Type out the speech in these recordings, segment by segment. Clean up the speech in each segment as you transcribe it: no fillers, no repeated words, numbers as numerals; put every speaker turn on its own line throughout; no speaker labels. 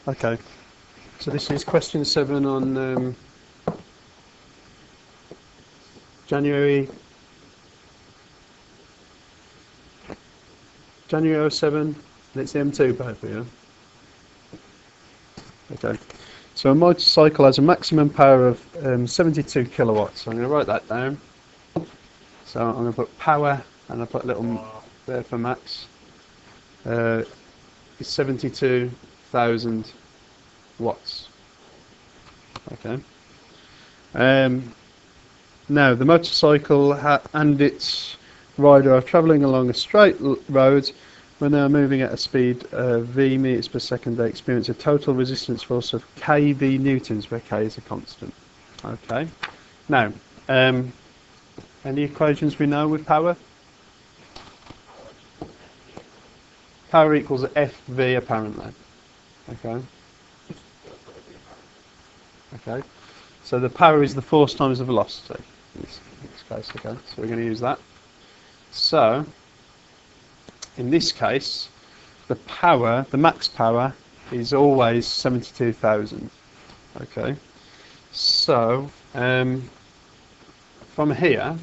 Okay, so this is question 7 on January 07, and it's the M2 paper, yeah? Okay, so a motorcycle has a maximum power of 72 kilowatts. So I'm going to write that down. So I'm going to put power, and I'll put a little there for max. It's 72,000 watts. Okay. Now the motorcycle and its rider are travelling along a straight road. When they are moving at a speed of v meters per second, they experience a total resistance force of kV newtons, where k is a constant. Okay. Now, any equations we know with power? Power equals FV apparently. Okay. Okay. So the power is the force times the velocity. In this case, okay. So we're going to use that. So in this case, the power, the max power, is always 72,000. Okay. So from here,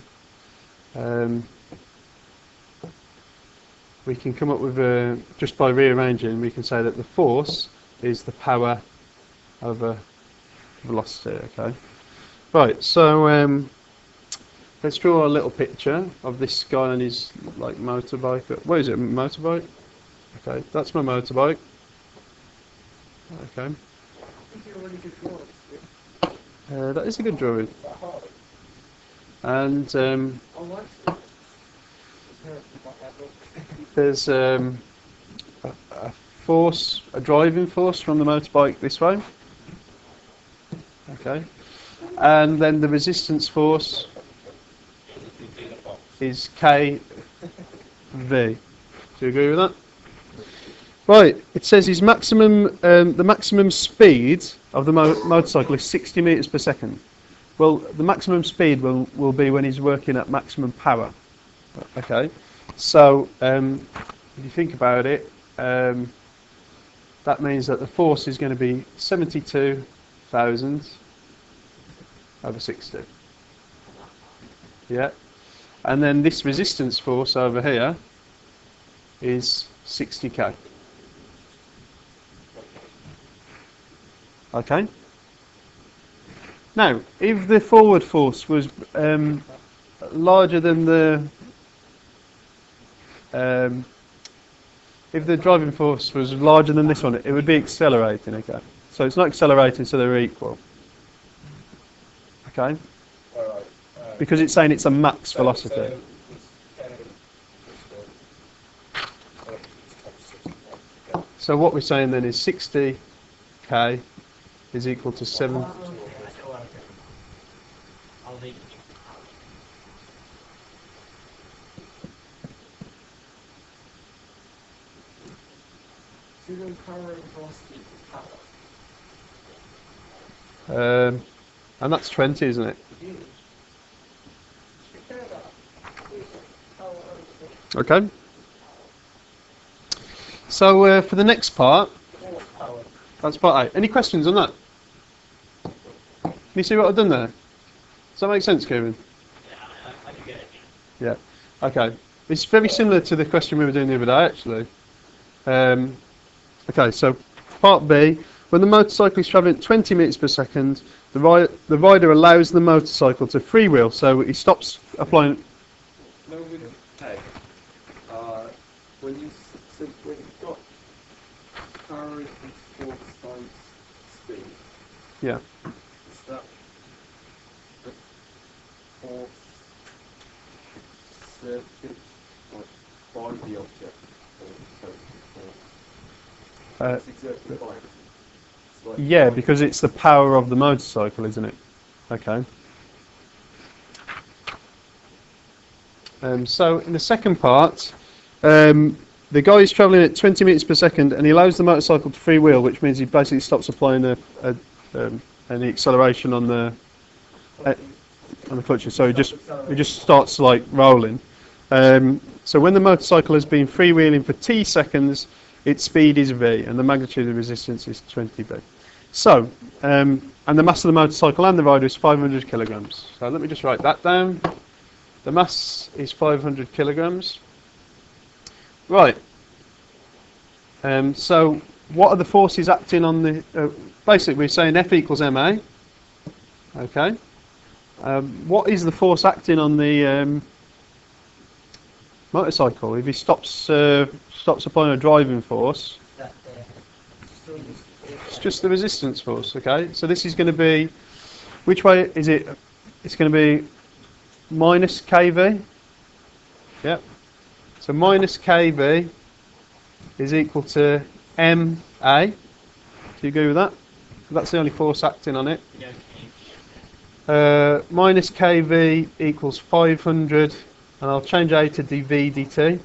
we can come up with just by rearranging, we can say that the force is the power over velocity. Okay. Right. So let's draw a little picture of this guy on his motorbike. What is it? A motorbike? Okay, that's my motorbike. Okay. That is a good drawing. And there's a force, a driving force from the motorbike this way. Okay. And then the resistance force is kV. Do you agree with that? Right. It says his maximum, the maximum speed of the motorcycle is 60 meters per second. Well, the maximum speed will be when he's working at maximum power. Okay. So if you think about it, that means that the force is going to be 72,000 over 60. Yeah. And then this resistance force over here is 60k. Okay. Now, if the forward force was larger than the if the driving force was larger than this one, it would be accelerating. Okay. So it's not accelerating, so they're equal. Okay. Because it's saying it's a max velocity. So what we're saying then is 60k is equal to 7. And that's 20, isn't it? Okay. So for the next part, that's part 8. Any questions on that? Can you see what I've done there? Does that make sense, Kieran?
Yeah, I do get it.
Yeah. Okay. It's very similar to the question we were doing the other day, actually. Okay, so part B. When the motorcycle is travelling at 20 meters per second, the rider allows the motorcycle to freewheel, so he stops applying.
No, with hey, when you've got power equals force times speed.
Yeah.
Is that the force circuit by the object? It's exactly by it.
Yeah, because it's the power of the motorcycle, isn't it? Okay. So in the second part, the guy is travelling at 20 meters per second, and he allows the motorcycle to freewheel, which means he basically stops applying any acceleration on the clutches. So he just starts rolling. So when the motorcycle has been freewheeling for t seconds, its speed is v, and the magnitude of the resistance is 20b. So, and the mass of the motorcycle and the rider is 500 kilograms. So let me just write that down. The mass is 500 kilograms. Right. So what are the forces acting on the... basically, we're saying F equals ma. Okay. What is the force acting on the motorcycle? If he stops applying a driving force, it's just the resistance force. Okay. So this is going to be... Which way is it? It's going to be minus kV. Yep. So minus kV is equal to ma. Do you agree with that? That's the only force acting on it. Minus kV equals 500, and I'll change A to dV dt.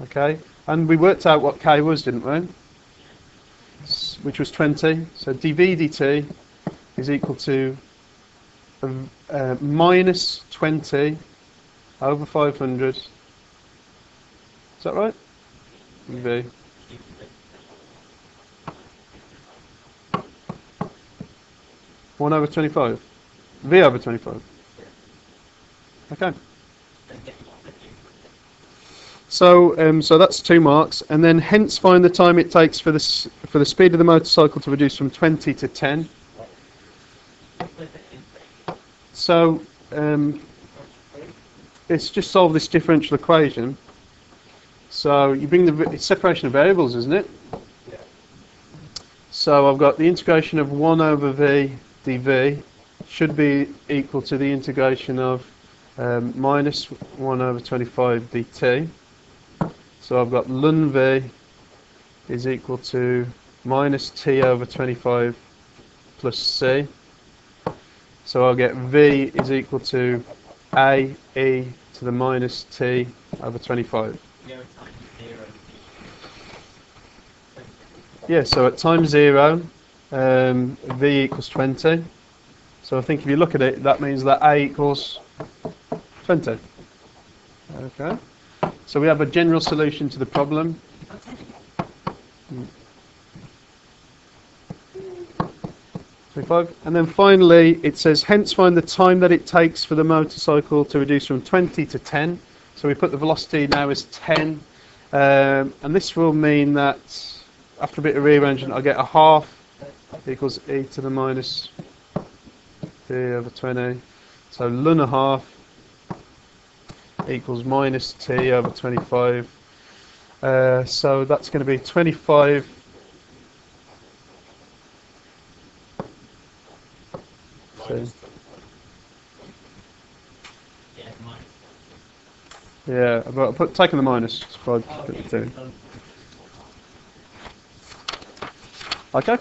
Okay, and we worked out what K was, didn't we? Which was 20. So dV dt is equal to minus 20 over 500. Is that right? V. One over 25. V over 25. Okay. So so that's 2 marks, and then hence find the time it takes for the speed of the motorcycle to reduce from 20 to 10. So it's just solve this differential equation. So you bring it's separation of variables, isn't it? So I've got the integration of 1 over v dv should be equal to the integration of minus 1 over 25 dt. So I've got ln v is equal to minus t over 25 plus c. So I'll get v is equal to a e to the minus t over 25. Yeah, so at time 0, v equals 20. So I think if you look at it, that means that a equals 20. Okay. So we have a general solution to the problem. And then finally, it says, hence find the time that it takes for the motorcycle to reduce from 20 to 10. So we put the velocity now as 10. And this will mean that after a bit of rearrangement, I get a half equals e to the minus t over 20. So ln a half equals minus t over 25. So that's going to be 25. Yeah, but taking the minus. Okay.